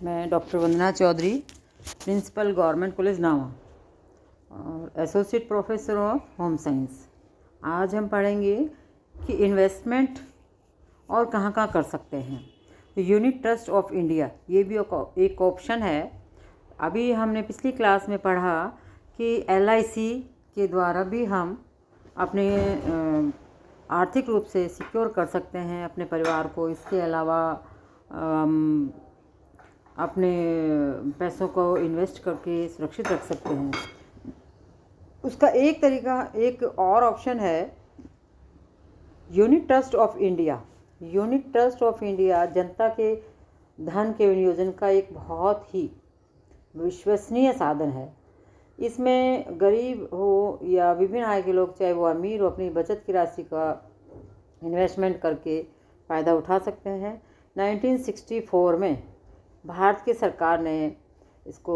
मैं डॉक्टर वंदना Chaudhary, principal government college नावा और associate professor of home science. आज हम पढ़ेंगे कि इन्वेस्टमेंट और कहाँ कहाँ कर सकते हैं। यूनिट ट्रस्ट ऑफ इंडिया ये भी एक ऑप्शन है। अभी हमने पिछली क्लास में पढ़ा कि LIC के द्वारा भी हम अपने आर्थिक रूप से सिक्योर कर सकते हैं अपने परिवार को। इसके अलावा अपने पैसों को इन्वेस्ट करके सुरक्षित रख सकते हैं। उसका एक तरीका, एक और ऑप्शन है unit trust of India. Unit trust of India जनता के धन के विनियोजन का एक बहुत ही विश्वसनीय साधन है। इसमें गरीब हो या विभिन्न आय के लोग, चाहे वो अमीर हो, अपनी बचत की राशि का इन्वेस्टमेंट करके फ़ायदा उठा सकते हैं। 1964 में भारत की सरकार ने इसको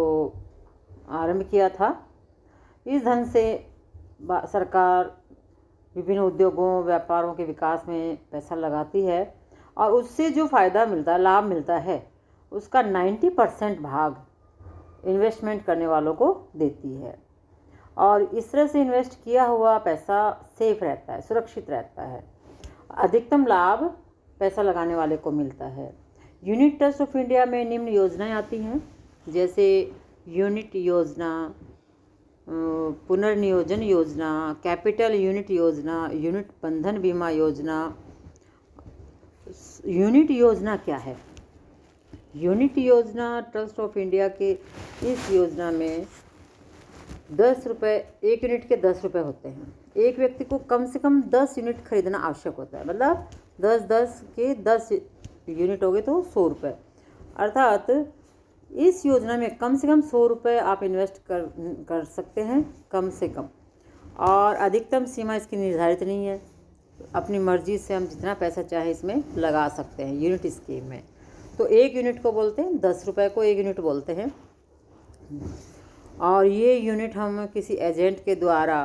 आरंभ किया था। इस धन से सरकार विभिन्न उद्योगों, व्यापारों के विकास में पैसा लगाती है और उससे जो फ़ायदा मिलता है, लाभ मिलता है, उसका 90% भाग इन्वेस्टमेंट करने वालों को देती है। और इस तरह से इन्वेस्ट किया हुआ पैसा सेफ रहता है, सुरक्षित रहता है। अधिकतम लाभ पैसा लगाने वाले को मिलता है। यूनिट ट्रस्ट ऑफ इंडिया में निम्न योजनाएं आती हैं, जैसे यूनिट योजना, पुनर्नियोजन योजना, कैपिटल यूनिट योजना, यूनिट बंधन बीमा योजना। यूनिट योजना क्या है? यूनिट योजना ट्रस्ट ऑफ इंडिया के इस योजना में 10 रुपये, एक यूनिट के 10 रुपये होते हैं। एक व्यक्ति को कम से कम 10 यूनिट खरीदना आवश्यक होता है। मतलब 10 के 10 यूनिट हो गए तो 100 रुपये। अर्थात इस योजना में कम से कम 100 रुपये आप इन्वेस्ट कर सकते हैं, कम से कम। और अधिकतम सीमा इसकी निर्धारित नहीं है, अपनी मर्जी से हम जितना पैसा चाहे इसमें लगा सकते हैं यूनिट स्कीम में। तो एक यूनिट को बोलते हैं, 10 रुपये को एक यूनिट बोलते हैं। और ये यूनिट हम किसी एजेंट के द्वारा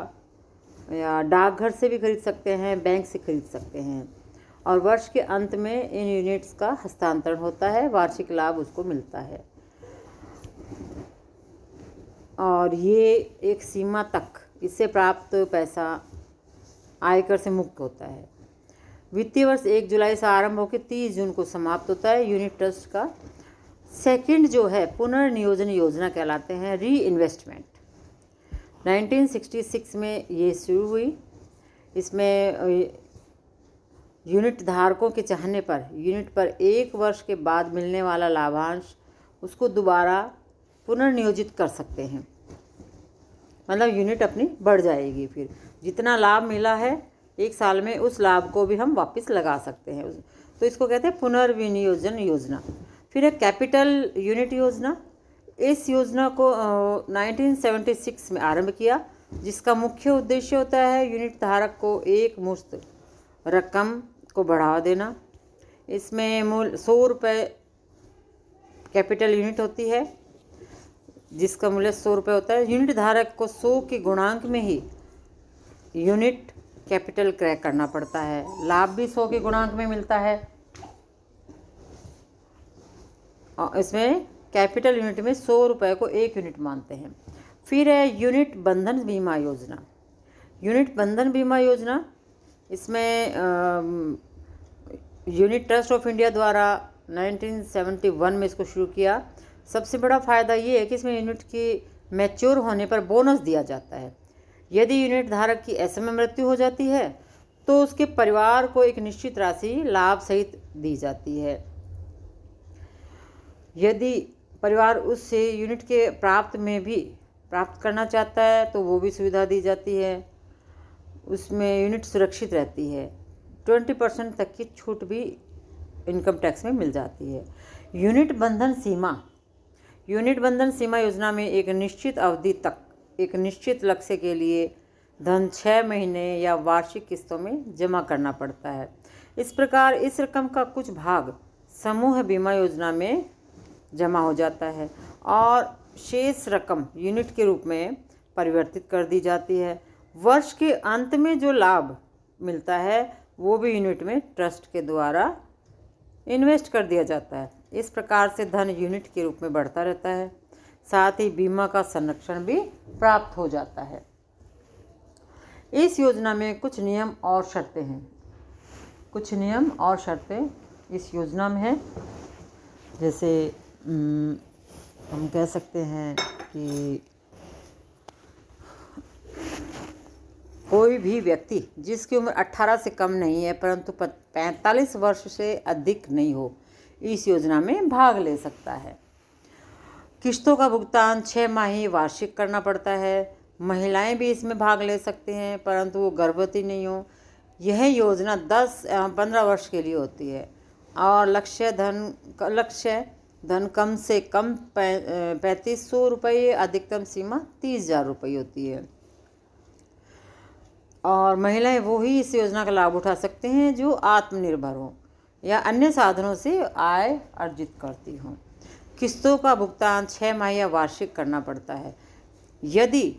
या डाकघर से भी खरीद सकते हैं, बैंक से खरीद सकते हैं। और वर्ष के अंत में इन यूनिट्स का हस्तांतरण होता है, वार्षिक लाभ उसको मिलता है। और ये एक सीमा तक इससे प्राप्त पैसा आयकर से मुक्त होता है। वित्तीय वर्ष 1 जुलाई से आरंभ होकर 30 जून को समाप्त होता है। यूनिट ट्रस्ट का सेकंड जो है पुनर्नियोजन योजना कहलाते हैं, री इन्वेस्टमेंट। 1966 में ये शुरू हुई। इसमें यूनिट धारकों के चाहने पर यूनिट पर 1 वर्ष के बाद मिलने वाला लाभांश उसको दोबारा पुनर्नियोजित कर सकते हैं। मतलब यूनिट अपनी बढ़ जाएगी, फिर जितना लाभ मिला है 1 साल में उस लाभ को भी हम वापस लगा सकते हैं। तो इसको कहते हैं पुनर्विनियोजन योजना। फिर है कैपिटल यूनिट योजना। इस योजना को 1976 में आरंभ किया, जिसका मुख्य उद्देश्य होता है यूनिट धारक को एक मुश्त रकम को बढ़ावा देना। इसमें मूल्य 100 रुपये कैपिटल यूनिट होती है, जिसका मूल्य 100 रुपये होता है। यूनिट धारक को 100 के गुणांक में ही यूनिट कैपिटल क्रय करना पड़ता है। लाभ भी 100 के गुणांक में मिलता है। और इसमें कैपिटल यूनिट में 100 रुपये को एक यूनिट मानते हैं। फिर है यूनिट बंधन बीमा योजना। यूनिट बंधन बीमा योजना, इसमें यूनिट ट्रस्ट ऑफ इंडिया द्वारा 1971 में इसको शुरू किया। सबसे बड़ा फ़ायदा ये है कि इसमें यूनिट की मैच्योर होने पर बोनस दिया जाता है। यदि यूनिट धारक की ऐसे में मृत्यु हो जाती है तो उसके परिवार को एक निश्चित राशि लाभ सहित दी जाती है। यदि परिवार उससे यूनिट के प्राप्त करना चाहता है तो वो भी सुविधा दी जाती है। उसमें यूनिट सुरक्षित रहती है। 20% तक की छूट भी इनकम टैक्स में मिल जाती है। यूनिट बंधन सीमा। यूनिट बंधन सीमा योजना में एक निश्चित अवधि तक एक निश्चित लक्ष्य के लिए धन 6 महीने या वार्षिक किस्तों में जमा करना पड़ता है। इस प्रकार इस रकम का कुछ भाग समूह बीमा योजना में जमा हो जाता है और शेष रकम यूनिट के रूप में परिवर्तित कर दी जाती है। वर्ष के अंत में जो लाभ मिलता है वो भी यूनिट में ट्रस्ट के द्वारा इन्वेस्ट कर दिया जाता है। इस प्रकार से धन यूनिट के रूप में बढ़ता रहता है, साथ ही बीमा का संरक्षण भी प्राप्त हो जाता है। इस योजना में कुछ नियम और शर्तें हैं। कुछ नियम और शर्तें इस योजना में हैं, जैसे हम कह सकते हैं कि कोई भी व्यक्ति जिसकी उम्र 18 से कम नहीं है परंतु 45 वर्ष से अधिक नहीं हो, इस योजना में भाग ले सकता है। किस्तों का भुगतान 6 माही वार्षिक करना पड़ता है। महिलाएं भी इसमें भाग ले सकते हैं परंतु वो गर्भवती नहीं हो। यह योजना 15 वर्ष के लिए होती है और लक्ष्य धन कम से कम 3500 रुपये, अधिकतम सीमा 30,000 रुपये होती है। और महिलाएं वो ही इस योजना का लाभ उठा सकते हैं जो आत्मनिर्भर हों या अन्य साधनों से आय अर्जित करती हों। किस्तों का भुगतान 6 माह या वार्षिक करना पड़ता है। यदि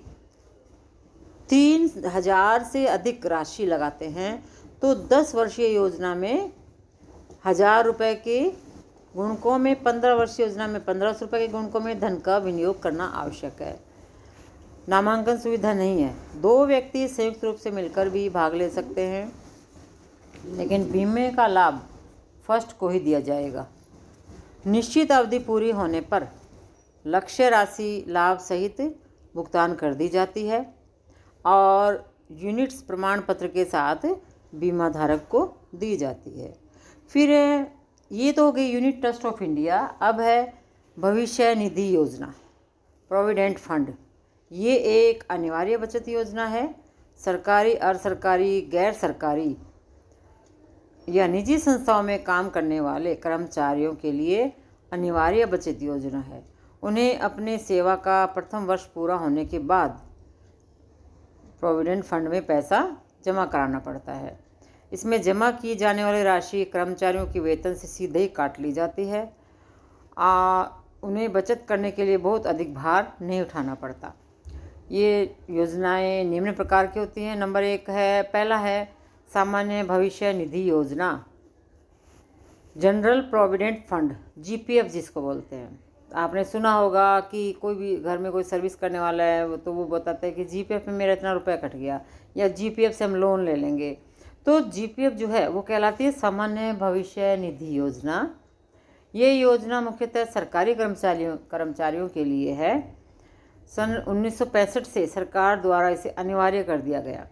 3,000 से अधिक राशि लगाते हैं तो 10 वर्षीय योजना में 1,000 रुपये के गुणकों में, 15 वर्षीय योजना में 1,500 रुपये के गुणकों में धन का विनियोग करना आवश्यक है। नामांकन सुविधा नहीं है। 2 व्यक्ति संयुक्त रूप से मिलकर भी भाग ले सकते हैं, लेकिन बीमे का लाभ फर्स्ट को ही दिया जाएगा। निश्चित अवधि पूरी होने पर लक्ष्य राशि लाभ सहित भुगतान कर दी जाती है और यूनिट्स प्रमाण पत्र के साथ बीमा धारक को दी जाती है। फिर ये तो हो गई यूनिट ट्रस्ट ऑफ इंडिया। अब है भविष्य निधि योजना, प्रोविडेंट फंड। ये एक अनिवार्य बचत योजना है। सरकारी, अर्ध सरकारी, गैर सरकारी या निजी संस्थाओं में काम करने वाले कर्मचारियों के लिए अनिवार्य बचत योजना है। उन्हें अपने सेवा का प्रथम वर्ष पूरा होने के बाद प्रोविडेंट फंड में पैसा जमा कराना पड़ता है। इसमें जमा की जाने वाली राशि कर्मचारियों के वेतन से सीधे ही काट ली जाती है। उन्हें बचत करने के लिए बहुत अधिक भार नहीं उठाना पड़ता। ये योजनाएं निम्न प्रकार की होती हैं। नंबर 1 है, पहला है सामान्य भविष्य निधि योजना, जनरल प्रोविडेंट फंड, जीपीएफ जिसको बोलते हैं। आपने सुना होगा कि कोई भी घर में कोई सर्विस करने वाला है तो वो बताता है कि जीपीएफ में मेरा इतना रुपया कट गया या जीपीएफ से हम लोन ले लेंगे। तो जीपीएफ जो है वो कहलाती है सामान्य भविष्य निधि योजना। ये योजना मुख्यतः सरकारी कर्मचारियों के लिए है। सन 1965 से सरकार द्वारा इसे अनिवार्य कर दिया गया।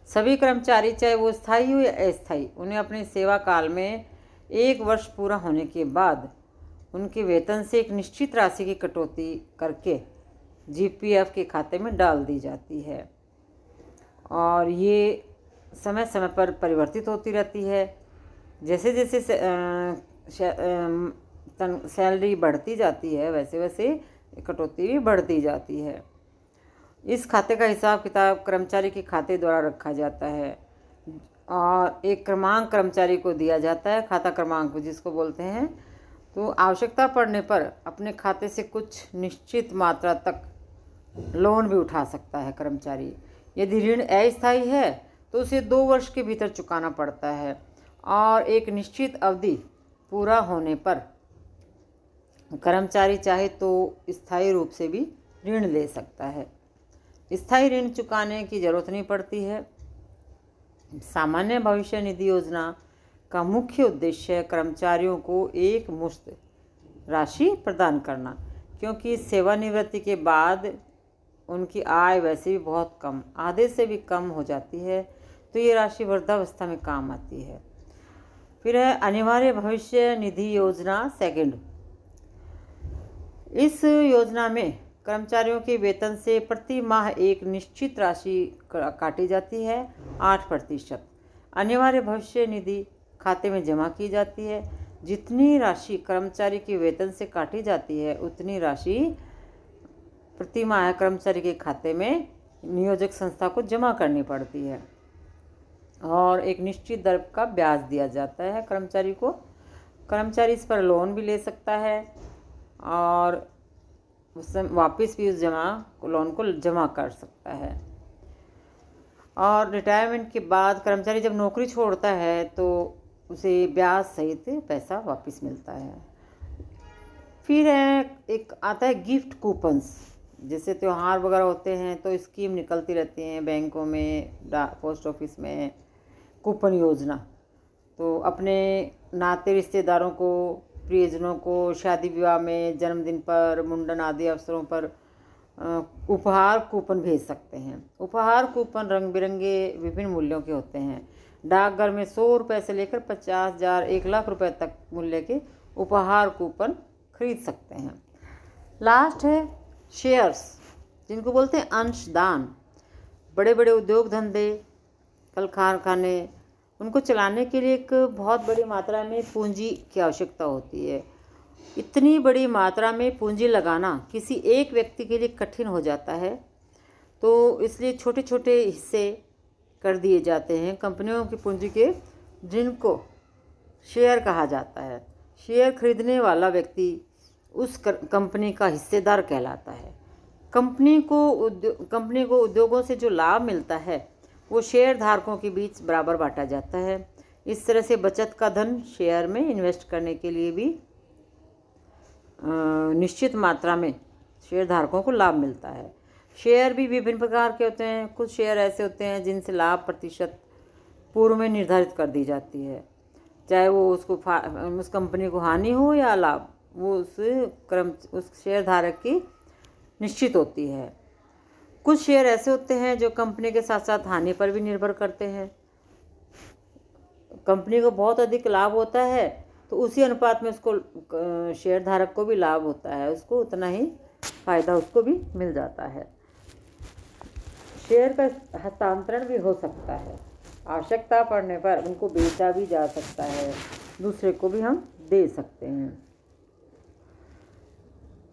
सभी कर्मचारी, चाहे वो स्थायी हो या अस्थायी, उन्हें अपने सेवा काल में 1 वर्ष पूरा होने के बाद उनके वेतन से एक निश्चित राशि की कटौती करके जीपीएफ के खाते में डाल दी जाती है और ये समय समय पर परिवर्तित होती रहती है। जैसे जैसे सैलरी बढ़ती जाती है वैसे वैसे कटौती भी बढ़ती जाती है। इस खाते का हिसाब किताब कर्मचारी के खाते द्वारा रखा जाता है और एक क्रमांक कर्मचारी को दिया जाता है, खाता क्रमांक जिसको बोलते हैं। तो आवश्यकता पड़ने पर अपने खाते से कुछ निश्चित मात्रा तक लोन भी उठा सकता है कर्मचारी। यदि ऋण अस्थायी है तो उसे 2 वर्ष के भीतर चुकाना पड़ता है और एक निश्चित अवधि पूरा होने पर कर्मचारी चाहे तो स्थायी रूप से भी ऋण ले सकता है। स्थायी ऋण चुकाने की जरूरत नहीं पड़ती है। सामान्य भविष्य निधि योजना का मुख्य उद्देश्य कर्मचारियों को एक मुश्त राशि प्रदान करना, क्योंकि सेवानिवृत्ति के बाद उनकी आय वैसे भी बहुत कम, आधे से भी कम हो जाती है, तो ये राशि वृद्धावस्था में काम आती है। फिर है अनिवार्य भविष्य निधि योजना सेकंड। इस योजना में कर्मचारियों के वेतन से प्रति माह एक निश्चित राशि काटी जाती है, 8%। अनिवार्य भविष्य निधि खाते में जमा की जाती है। जितनी राशि कर्मचारी के वेतन से काटी जाती है उतनी राशि प्रति माह कर्मचारी के खाते में नियोजक संस्था को जमा करनी पड़ती है और एक निश्चित दर का ब्याज दिया जाता है कर्मचारी को। कर्मचारी इस पर लोन भी ले सकता है और वापस भी उस लोन को जमा कर सकता है। और रिटायरमेंट के बाद कर्मचारी जब नौकरी छोड़ता है तो उसे ब्याज सहित पैसा वापस मिलता है। फिर है एक आता है गिफ्ट कूपन्स। जैसे त्यौहार वगैरह होते हैं तो स्कीम निकलती रहती हैं बैंकों में, पोस्ट ऑफिस में, कूपन योजना। तो अपने नाते रिश्तेदारों को, प्रियजनों को शादी विवाह में, जन्मदिन पर, मुंडन आदि अवसरों पर उपहार कूपन भेज सकते हैं। उपहार कूपन रंग बिरंगे विभिन्न मूल्यों के होते हैं। डाकघर में 100 रुपये से लेकर 50,000, 1 लाख रुपए तक मूल्य के उपहार कूपन खरीद सकते हैं। लास्ट है शेयर्स, जिनको बोलते हैं अंशदान। बड़े बड़े उद्योग धंधे, कल कारखाने, उनको चलाने के लिए एक बहुत बड़ी मात्रा में पूंजी की आवश्यकता होती है। इतनी बड़ी मात्रा में पूंजी लगाना किसी एक व्यक्ति के लिए कठिन हो जाता है, तो इसलिए छोटे छोटे हिस्से कर दिए जाते हैं कंपनियों की पूंजी के, जिनको शेयर कहा जाता है। शेयर खरीदने वाला व्यक्ति उस कंपनी का हिस्सेदार कहलाता है। कंपनी को उद्योगों से जो लाभ मिलता है वो शेयर धारकों के बीच बराबर बांटा जाता है। इस तरह से बचत का धन शेयर में इन्वेस्ट करने के लिए भी निश्चित मात्रा में शेयर धारकों को लाभ मिलता है। शेयर भी विभिन्न प्रकार के होते हैं। कुछ शेयर ऐसे होते हैं जिनसे लाभ प्रतिशत पूर्व में निर्धारित कर दी जाती है, चाहे वो उस कंपनी को हानि हो या लाभ, वो उस शेयर धारक की निश्चित होती है। कुछ शेयर ऐसे होते हैं जो कंपनी के साथ साथ हानि पर भी निर्भर करते हैं। कंपनी को बहुत अधिक लाभ होता है तो उसी अनुपात में उसको शेयर धारक को भी लाभ होता है, उसको उतना ही फायदा उसको भी मिल जाता है। शेयर का हस्तांतरण भी हो सकता है, आवश्यकता पड़ने पर उनको बेचा भी जा सकता है, दूसरे को भी हम दे सकते हैं।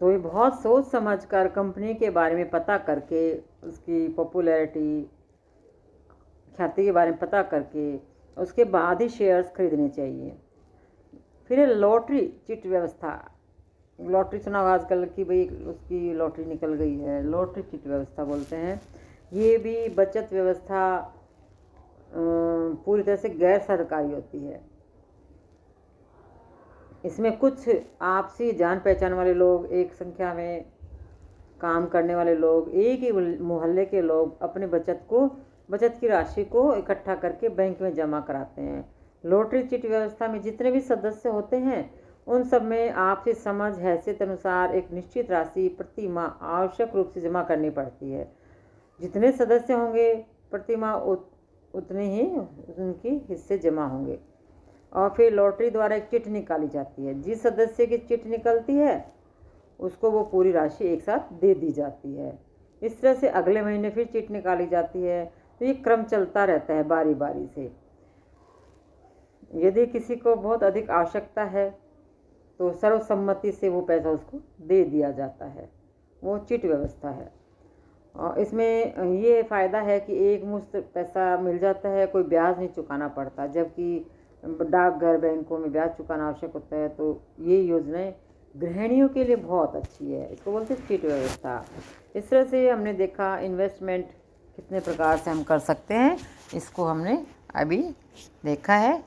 तो ये बहुत सोच समझकर कंपनी के बारे में पता करके, उसकी पॉपुलैरिटी, ख्याति के बारे में पता करके उसके बाद ही शेयर्स खरीदने चाहिए। फिर लॉटरी चिट व्यवस्था। लॉटरी सुना होगा आजकल कि भाई उसकी लॉटरी निकल गई है, लॉटरी चिट व्यवस्था बोलते हैं। ये भी बचत व्यवस्था पूरी तरह से गैर सरकारी होती है। इसमें कुछ आपसी जान पहचान वाले लोग, एक संख्या में काम करने वाले लोग, एक ही मोहल्ले के लोग अपने बचत की राशि को इकट्ठा करके बैंक में जमा कराते हैं। लॉटरी चिट व्यवस्था में जितने भी सदस्य होते हैं उन सब में आपसी समझ, हैसियत अनुसार एक निश्चित राशि प्रति माह आवश्यक रूप से जमा करनी पड़ती है। जितने सदस्य होंगे प्रति माह उतने ही उनके हिस्से जमा होंगे। और फिर लॉटरी द्वारा एक चिट निकाली जाती है। जिस सदस्य की चिट निकलती है उसको वो पूरी राशि एक साथ दे दी जाती है। इस तरह से अगले महीने फिर चिट निकाली जाती है। तो ये क्रम चलता रहता है बारी बारी से। यदि किसी को बहुत अधिक आवश्यकता है तो सर्वसम्मति से वो पैसा उसको दे दिया जाता है, वो चिट व्यवस्था है। और इसमें ये फ़ायदा है कि एक मुश्त पैसा मिल जाता है, कोई ब्याज नहीं चुकाना पड़ता, जबकि डाकघर, बैंकों में ब्याज चुकाना आवश्यक होता है। तो ये योजनाएं गृहिणियों के लिए बहुत अच्छी है, इसको बोलते हैं चिट व्यवस्था। इस तरह से हमने देखा इन्वेस्टमेंट कितने प्रकार से हम कर सकते हैं, इसको हमने अभी देखा है।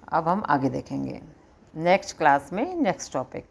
अब हम आगे देखेंगे नेक्स्ट क्लास में नेक्स्ट टॉपिक।